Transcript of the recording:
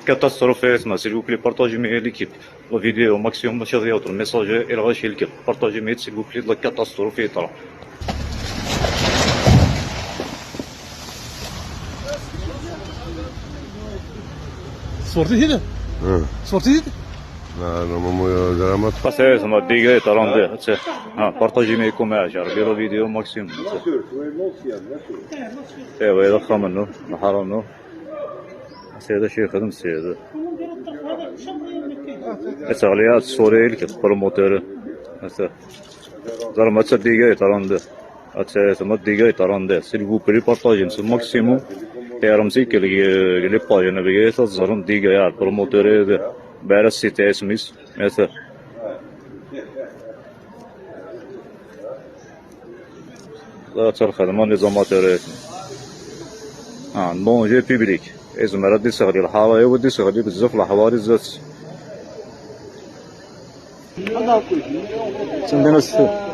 Catastrophe, s'il vous plaît, partagez l'équipe. La vidéo au maximum, chez autres messager, et la l'équipe. Partagez, s'il vous plaît, la catastrophe. صورتي هنا صورتي هنا لا ما درامات Passez, ma dégâts, attendez. Partagez mes commentaires, regardez la vidéo au maximum. ايوا هذا خمنو نحرنو سيدا شي خدم سيدا اساليات سوريل كي بروموتور اسا زار ما تصدقي تراند اسا ما تصدقي تراند s'il vous plaît partagez au maximum تيرمسي كي لي باجنا بيتا زارن ديغا يا بروموتور بارس سيتي اسميس اسا لا ترخدم نظامات مونجي بيبليك إذا ردي صغري الحواري ودي صغري بزاف الحواري الزات عندنا السوق